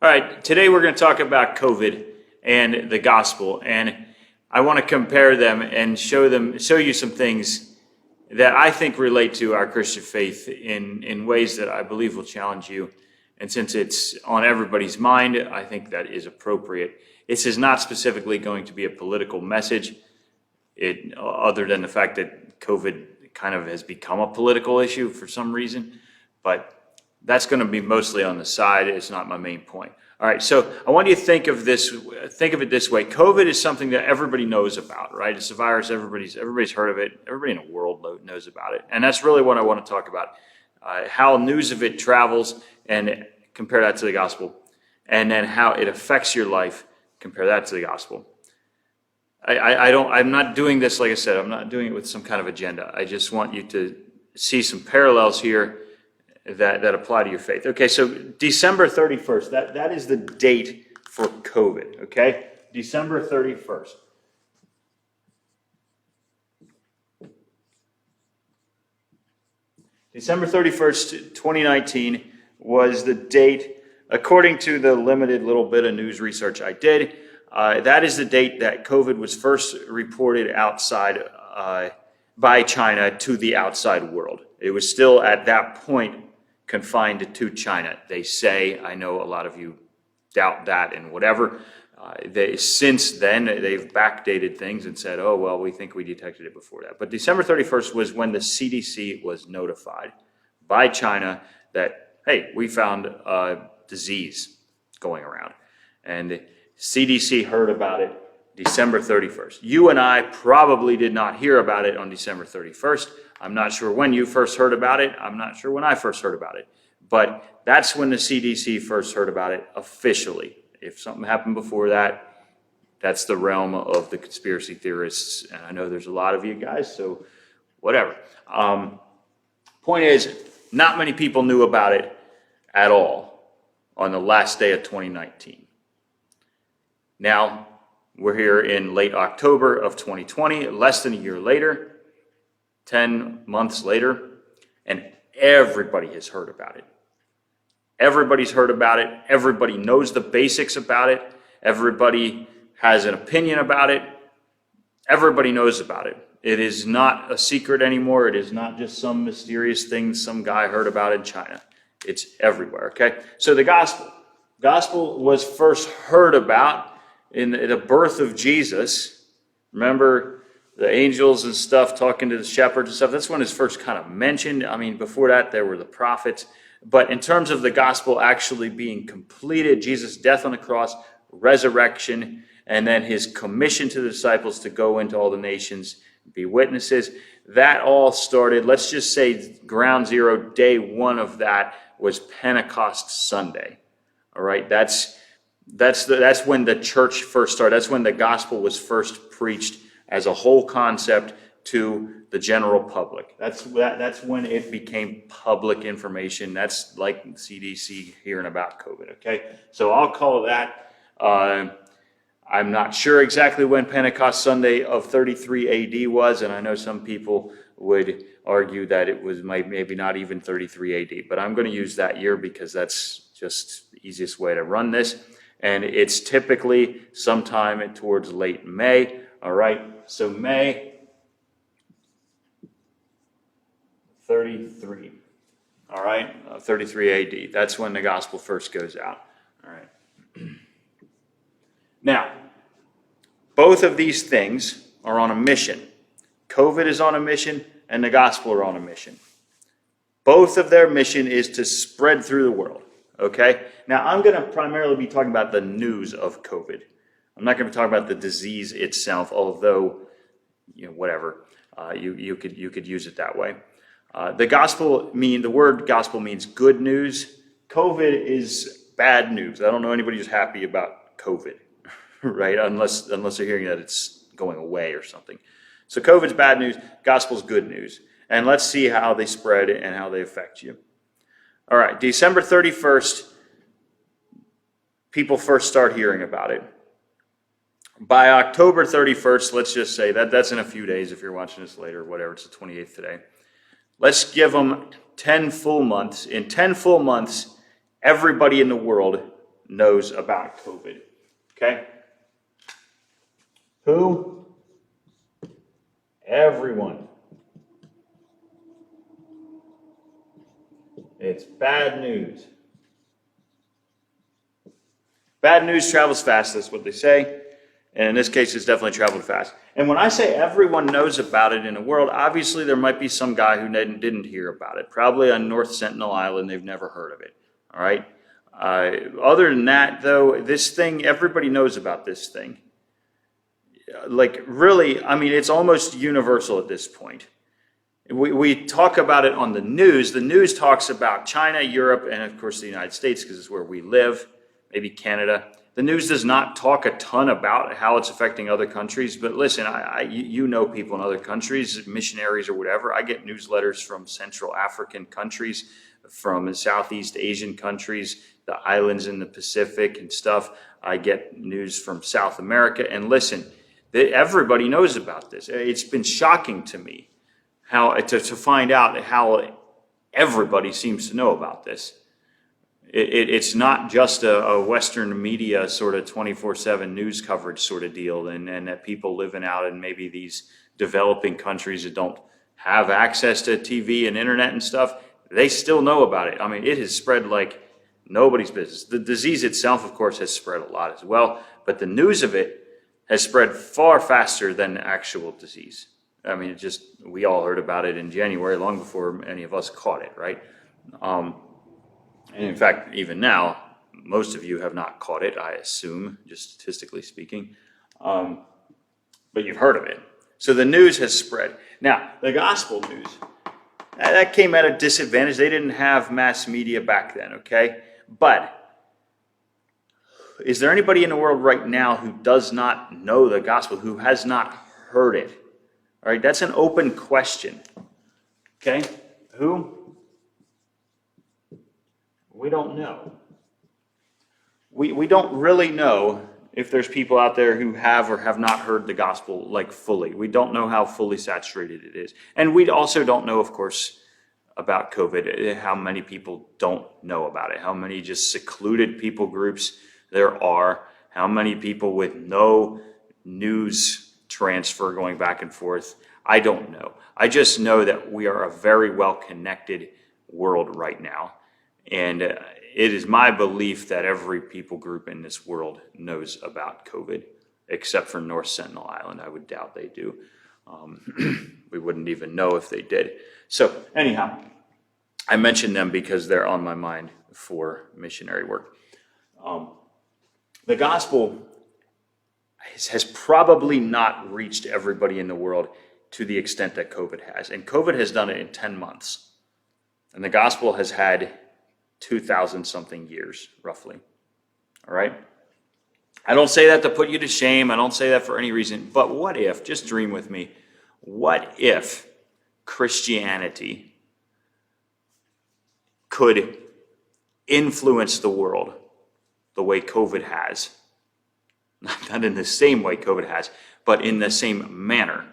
All right, today we're going to talk about COVID and the gospel, and I want to compare them and show you some things that I think relate to our Christian faith in ways that I believe will challenge you. And since it's on everybody's mind, I think that is appropriate. This is not specifically going to be a political message, other than the fact that COVID kind of has become a political issue for some reason, but that's going to be mostly on the side. It's not my main point. All right, so I want you to think of it this way. COVID is something that everybody knows about, right? It's a virus. Everybody's heard of it. Everybody in the world knows about it. And that's really what I want to talk about, how news of it travels and compare that to the gospel, and then how it affects your life, compare that to the gospel. I'm not doing this, like I said, I'm not doing it with some kind of agenda. I just want you to see some parallels here that apply to your faith. Okay, so December 31st, that is the date for COVID, okay? December 31st. December 31st, 2019 was the date, according to the limited little bit of news research I did, that is the date that COVID was first reported outside by China to the outside world. It was still at that point confined to China. They say, I know a lot of you doubt that and whatever. Since then, they've backdated things and said, oh, well, we think we detected it before that. But December 31st was when the CDC was notified by China that, hey, we found a disease going around. And CDC heard about it December 31st. You and I probably did not hear about it on December 31st. I'm not sure when you first heard about it. I'm not sure when I first heard about it. But that's when the CDC first heard about it officially. If something happened before that, that's the realm of the conspiracy theorists. And I know there's a lot of you guys, so whatever. Point is, not many people knew about it at all on the last day of 2019. Now, we're here in late October of 2020, less than a year later. 10 months later, and everybody has heard about it. Everybody's heard about it. Everybody knows the basics about it. Everybody has an opinion about it. Everybody knows about it. It is not a secret anymore. It is not just some mysterious thing some guy heard about in China. It's everywhere, okay? So the gospel was first heard about in the birth of Jesus. Remember, the angels and stuff talking to the shepherds and stuff, that's when it's first kind of mentioned. I mean, before that, there were the prophets. But in terms of the gospel actually being completed, Jesus' death on the cross, resurrection, and then his commission to the disciples to go into all the nations, be witnesses, that all started, let's just say ground zero, day one of that was Pentecost Sunday. All right, that's when the church first started. That's when the gospel was first preached as a whole concept to the general public. That's when it became public information. That's like CDC hearing about COVID, okay? So I'll call that, I'm not sure exactly when Pentecost Sunday of 33 AD was, and I know some people would argue that it was maybe not even 33 AD, but I'm going to use that year because that's just the easiest way to run this. And it's typically sometime towards late May, all right? So May 33, all right, 33 AD. That's when the gospel first goes out, all right. Now, both of these things are on a mission. COVID is on a mission, and the gospel are on a mission. Both of their mission is to spread through the world, okay? Now, I'm going to primarily be talking about the news of COVID. I'm not going to talk about the disease itself, although, whatever, you could use it that way. The word gospel means good news. COVID is bad news. I don't know anybody who's happy about COVID, right? Unless they're hearing that it's going away or something. So COVID's bad news. Gospel's good news. And let's see how they spread and how they affect you. All right, December 31st, people first start hearing about it. By October 31st, let's just say that's in a few days if you're watching this later, whatever, it's the 28th today. Let's give them 10 full months. In 10 full months, everybody in the world knows about COVID. Okay? Who? Everyone. It's bad news. Bad news travels fast, that's what they say. And in this case, it's definitely traveled fast. And when I say everyone knows about it in the world, obviously there might be some guy who didn't hear about it. Probably on North Sentinel Island, they've never heard of it. All right? Other than that, though, this thing, everybody knows about this thing. Like, really, I mean, it's almost universal at this point. We talk about it on the news. The news talks about China, Europe, and of course the United States, because it's where we live, maybe Canada. The news does not talk a ton about how it's affecting other countries, but listen, you know people in other countries, missionaries or whatever. I get newsletters from Central African countries, from Southeast Asian countries, the islands in the Pacific and stuff. I get news from South America, and listen, everybody knows about this. It's been shocking to me how to find out how everybody seems to know about this. It's not just a Western media sort of 24/7 news coverage sort of deal, and that people living out in maybe these developing countries that don't have access to TV and internet and stuff, they still know about it. I mean, it has spread like nobody's business. The disease itself, of course, has spread a lot as well, but the news of it has spread far faster than the actual disease. I mean, we all heard about it in January, long before any of us caught it, right? And in fact, even now, most of you have not caught it, I assume, just statistically speaking. But you've heard of it. So the news has spread. Now, the gospel news, that came at a disadvantage. They didn't have mass media back then, okay? But is there anybody in the world right now who does not know the gospel, who has not heard it? All right, that's an open question. Okay? Who? We don't know. We don't really know if there's people out there who have or have not heard the gospel like fully. We don't know how fully saturated it is. And we also don't know, of course, about COVID, how many people don't know about it, how many just secluded people groups there are, how many people with no news transfer going back and forth. I don't know. I just know that we are a very well-connected world right now. And it is my belief that every people group in this world knows about COVID, except for North Sentinel Island. I would doubt they do. We wouldn't even know if they did. So anyhow, I mention them because they're on my mind for missionary work. The gospel has probably not reached everybody in the world to the extent that COVID has. And COVID has done it in 10 months. And the gospel has had 2,000 something years, roughly. All right? I don't say that to put you to shame. I don't say that for any reason. But what if, just dream with me, what if Christianity could influence the world the way COVID has? Not in the same way COVID has, but in the same manner,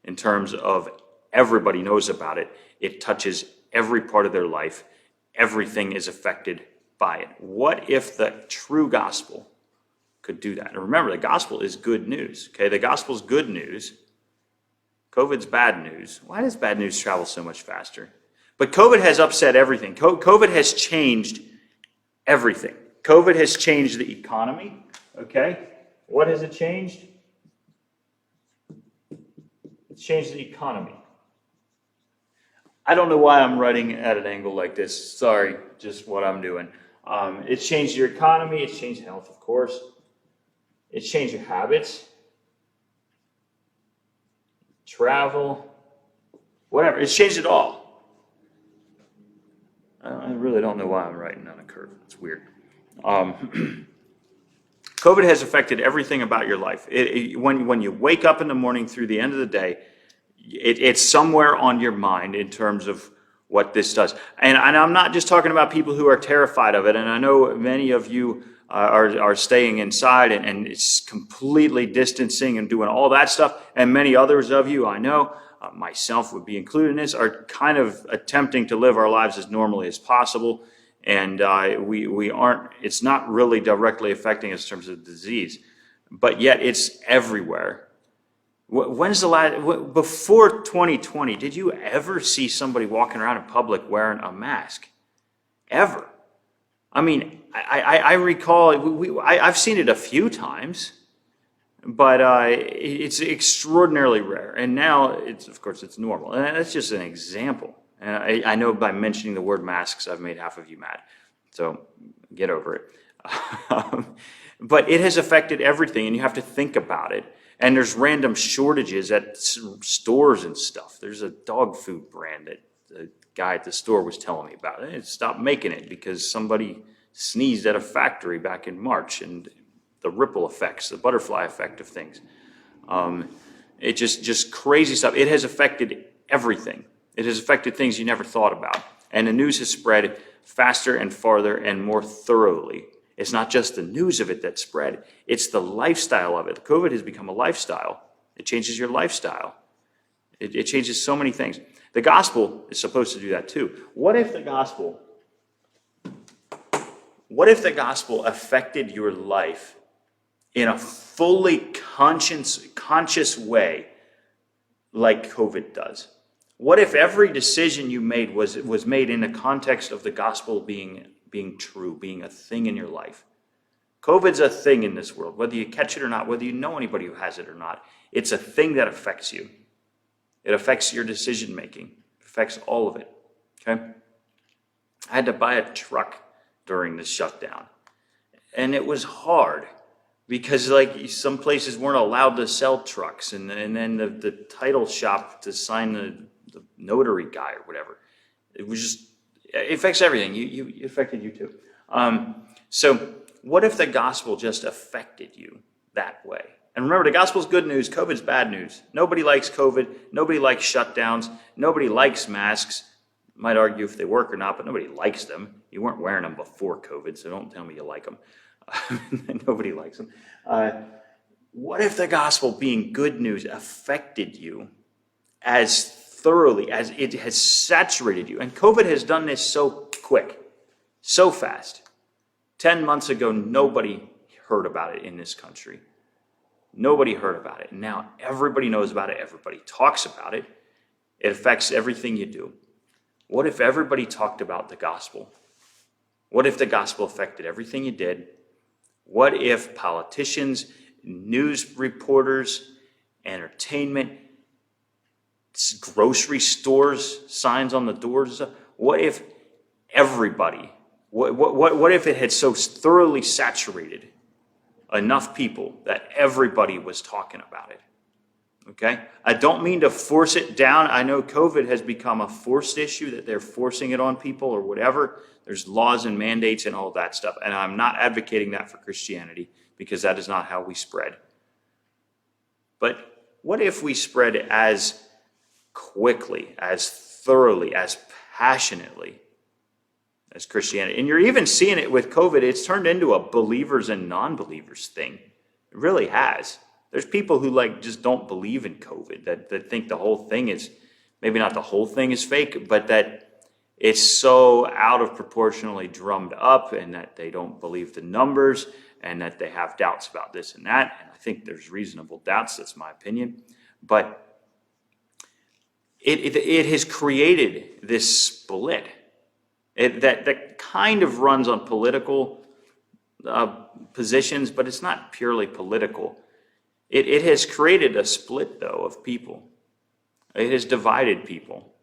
in terms of everybody knows about it. It touches every part of their life. Everything is affected by it. What if the true gospel could do that? And remember, the gospel is good news. Okay, the gospel is good news. COVID's bad news. Why does bad news travel so much faster? But COVID has upset everything. COVID has changed everything. COVID has changed the economy. Okay, what has it changed? It's changed the economy. I don't know why I'm writing at an angle like this. Sorry, just what I'm doing. It's changed your economy. It's changed health, of course. It's changed your habits, travel, whatever. It's changed it all. I really don't know why I'm writing on a curve. It's weird. COVID has affected everything about your life. When you wake up in the morning through the end of the day, it's somewhere on your mind in terms of what this does. And I'm not just talking about people who are terrified of it. And I know many of you are staying inside and it's completely distancing and doing all that stuff. And many others of you, I know, myself would be included in this, are kind of attempting to live our lives as normally as possible. And we aren't, it's not really directly affecting us in terms of disease, but yet it's everywhere. When's the last, before 2020, did you ever see somebody walking around in public wearing a mask? Ever? I mean, I recall, I've seen it a few times, but it's extraordinarily rare. And now, of course, it's normal. And that's just an example. And I know by mentioning the word masks, I've made half of you mad. So get over it. But it has affected everything, and you have to think about it. And there's random shortages at stores and stuff. There's a dog food brand that the guy at the store was telling me about. They stopped making it because somebody sneezed at a factory back in March, and the ripple effects, the butterfly effect of things. It just crazy stuff. It has affected everything. It has affected things you never thought about. And the news has spread faster and farther and more thoroughly. It's not just the news of it that spread. It's the lifestyle of it. COVID has become a lifestyle. It changes your lifestyle. It changes so many things. The gospel is supposed to do that too. What if the gospel affected your life in a fully conscious way like COVID does? What if every decision you made was made in the context of the gospel being true, being a thing in your life? COVID's a thing in this world, whether you catch it or not, whether you know anybody who has it or not. It's a thing that affects you. It affects your decision making. It affects all of it. Okay? I had to buy a truck during the shutdown, and it was hard because some places weren't allowed to sell trucks, and then the title shop to sign the notary guy or whatever. It was just, it affects everything. It affected you too. So what if the gospel just affected you that way? And remember, the gospel's good news, COVID's bad news. Nobody likes COVID. Nobody likes shutdowns. Nobody likes masks. Might argue if they work or not, but nobody likes them. You weren't wearing them before COVID, so don't tell me you like them. Nobody likes them. What if the gospel, being good news, affected you as thoroughly as it has saturated you? And COVID has done this so quick, so fast. 10 months ago, nobody heard about it in this country. Nobody heard about it. Now everybody knows about it. Everybody talks about it. It affects everything you do. What if everybody talked about the gospel? What if the gospel affected everything you did? What if politicians, news reporters, entertainment, grocery stores, signs on the doors? What if everybody, what if it had so thoroughly saturated enough people that everybody was talking about it? Okay? I don't mean to force it down. I know COVID has become a forced issue, that they're forcing it on people or whatever. There's laws and mandates and all that stuff. And I'm not advocating that for Christianity, because that is not how we spread. But what if we spread as quickly, as thoroughly, as passionately as Christianity? And you're even seeing it with COVID. It's turned into a believers and non-believers thing. It really has. There's people who just don't believe in COVID, that think the whole thing is, maybe not the whole thing is fake, but that it's so out of proportionally drummed up, and that they don't believe the numbers, and that they have doubts about this and that. And I think there's reasonable doubts. That's my opinion. But it has created this split that kind of runs on political positions, but it's not purely political. It has created a split, though, of people. It has divided people.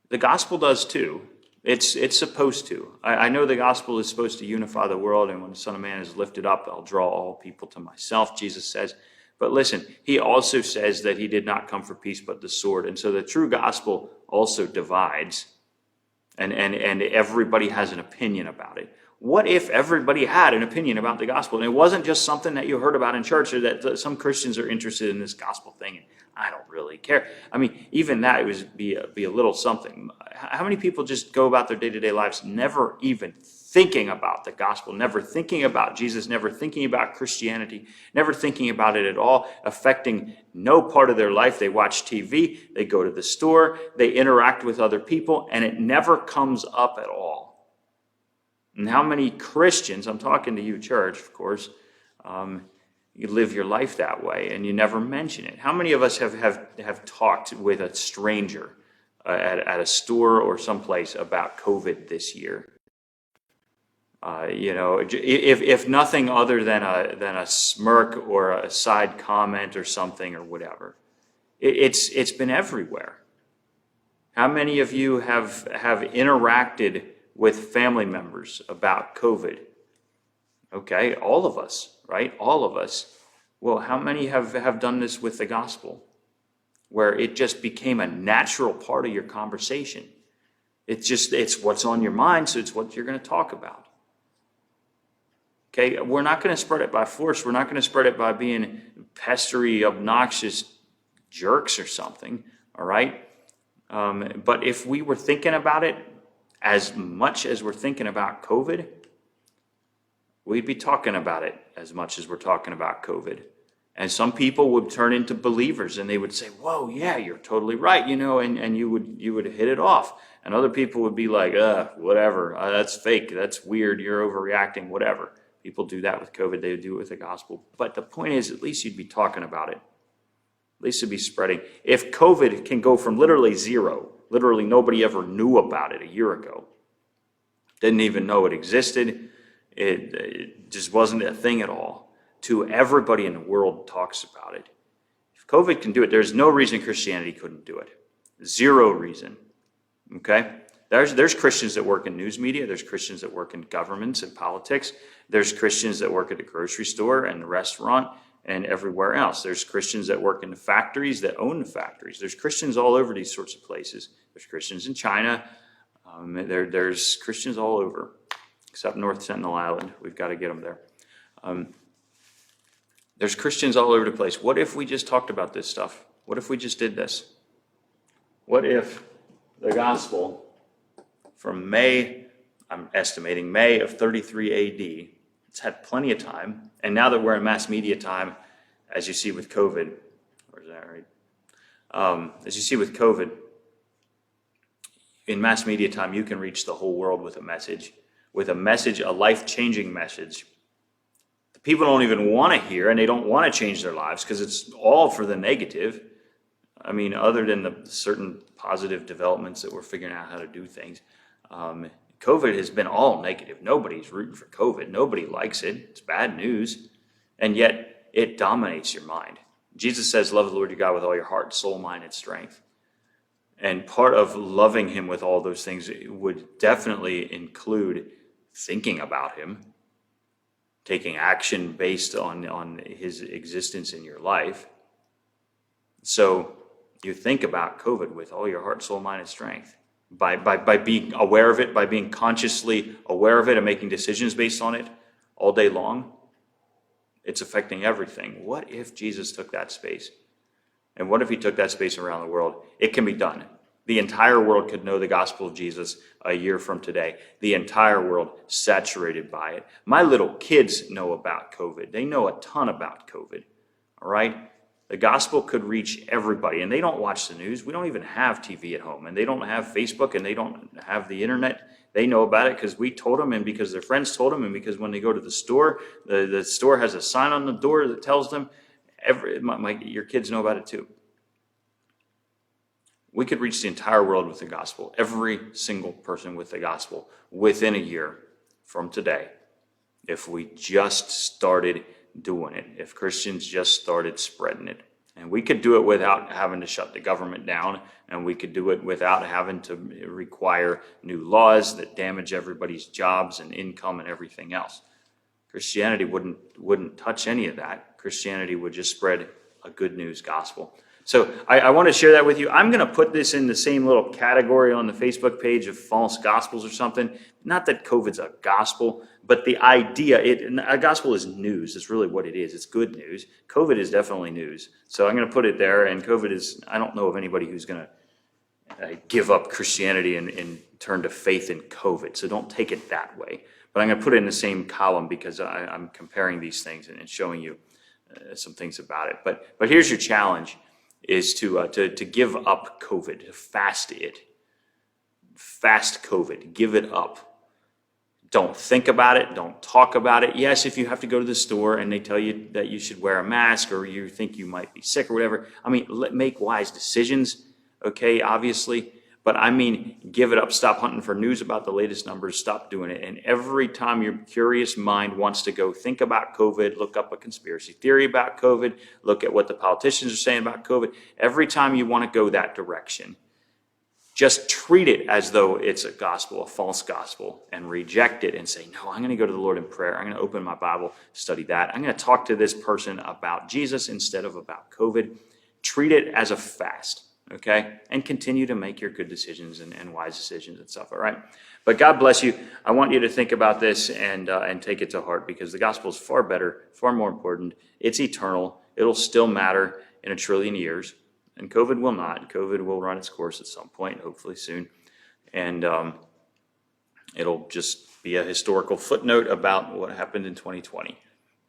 The gospel does too. It's supposed to. I know the gospel is supposed to unify the world, and when the Son of Man is lifted up, I'll draw all people to myself, Jesus says. But listen, he also says that he did not come for peace but the sword. And so the true gospel also divides, and everybody has an opinion about it. What if everybody had an opinion about the gospel? And it wasn't just something that you heard about in church, or that some Christians are interested in this gospel thing, and I don't really care. I mean, even that would be a little something. How many people just go about their day-to-day lives never even thinking about the gospel, never thinking about Jesus, never thinking about Christianity, never thinking about it at all, affecting no part of their life? They watch TV, they go to the store, they interact with other people, and it never comes up at all. And how many Christians, I'm talking to you, church, of course, you live your life that way and you never mention it. How many of us have talked with a stranger at a store or someplace about COVID this year? If nothing other than a smirk or a side comment or something or whatever, it's been everywhere. How many of you have interacted with family members about COVID? Okay, all of us, right? All of us. Well, how many have done this with the gospel, where it just became a natural part of your conversation? It's what's on your mind, so it's what you're going to talk about. Okay, we're not going to spread it by force. We're not going to spread it by being pestery, obnoxious jerks or something, all right? But if we were thinking about it as much as we're thinking about COVID, we'd be talking about it as much as we're talking about COVID. And some people would turn into believers and they would say, whoa, yeah, you're totally right, and you would hit it off. And other people would be like, whatever, that's fake, that's weird, you're overreacting, whatever. People do that with COVID, they do it with the gospel. But the point is, at least you'd be talking about it. At least it'd be spreading. If COVID can go from literally zero, literally nobody ever knew about it a year ago, didn't even know it existed, it just wasn't a thing at all, to everybody in the world talks about it. If COVID can do it, there's no reason Christianity couldn't do it. Zero reason. Okay? There's Christians that work in news media. There's Christians that work in governments and politics. There's Christians that work at the grocery store and the restaurant and everywhere else. There's Christians that work in the factories, that own the factories. There's Christians all over these sorts of places. There's Christians in China. There's Christians all over, except North Sentinel Island. We've got to get them there. There's Christians all over the place. What if we just talked about this stuff? What if we just did this? What if the gospel from May, I'm estimating May of 33 AD, it's had plenty of time, and now that we're in mass media time, as you see with COVID, or is that right? As you see with COVID, in mass media time, you can reach the whole world with a message, a life-changing message. The people don't even want to hear, and they don't want to change their lives because it's all for the negative. I mean, other than the certain positive developments that we're figuring out how to do things, COVID has been all negative. Nobody's rooting for COVID. Nobody likes it. It's bad news. And yet it dominates your mind. Jesus says, love the Lord your God with all your heart, soul, mind, and strength. And part of loving him with all those things would definitely include thinking about him, taking action based on his existence in your life. So you think about COVID with all your heart, soul, mind, and strength. By being aware of it, by being consciously aware of it and making decisions based on it all day long, it's affecting everything. What if Jesus took that space? And what if he took that space around the world? It can be done. The entire world could know the gospel of Jesus a year from today. The entire world saturated by it. My little kids know about COVID. They know a ton about COVID. All right? The gospel could reach everybody, and they don't watch the news. We don't even have TV at home, and they don't have Facebook, and they don't have the internet. They know about it because we told them, and because their friends told them, and because when they go to the store, the store has a sign on the door that tells them. Your kids know about it too. We could reach the entire world with the gospel, every single person with the gospel, within a year from today, if we just started doing it, if Christians just started spreading it. And we could do it without having to shut the government down, and we could do it without having to require new laws that damage everybody's jobs and income and everything else. Christianity wouldn't touch any of that. Christianity would just spread a good news gospel. So I want to share that with you. I'm going to put this in the same little category on the Facebook page of false gospels or something. Not that COVID's a gospel, but the idea, a gospel is news. It's really what it is. It's good news. COVID is definitely news. So I'm going to put it there. And COVID is, I don't know of anybody who's going to give up Christianity and turn to faith in COVID. So don't take it that way. But I'm going to put it in the same column because I'm comparing these things and showing you some things about it. But here's your challenge. Is to give up COVID, to fast it. Fast COVID, give it up. Don't think about it. Don't talk about it. Yes, if you have to go to the store and they tell you that you should wear a mask or you think you might be sick or whatever, I mean, make wise decisions, okay, obviously. But I mean, give it up. Stop hunting for news about the latest numbers. Stop doing it. And every time your curious mind wants to go think about COVID, look up a conspiracy theory about COVID, look at what the politicians are saying about COVID. Every time you want to go that direction, just treat it as though it's a gospel, a false gospel, and reject it and say, no, I'm going to go to the Lord in prayer. I'm going to open my Bible, study that. I'm going to talk to this person about Jesus instead of about COVID. Treat it as a fast. Okay, and continue to make your good decisions and wise decisions and stuff, all right? But God bless you. I want you to think about this and take it to heart, because the gospel is far better, far more important. It's eternal. It'll still matter in 1 trillion years, and COVID will not. COVID will run its course at some point, hopefully soon, and it'll just be a historical footnote about what happened in 2020,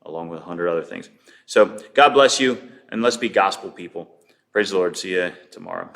along with 100 other things. So God bless you, and let's be gospel people. Praise the Lord. See you tomorrow.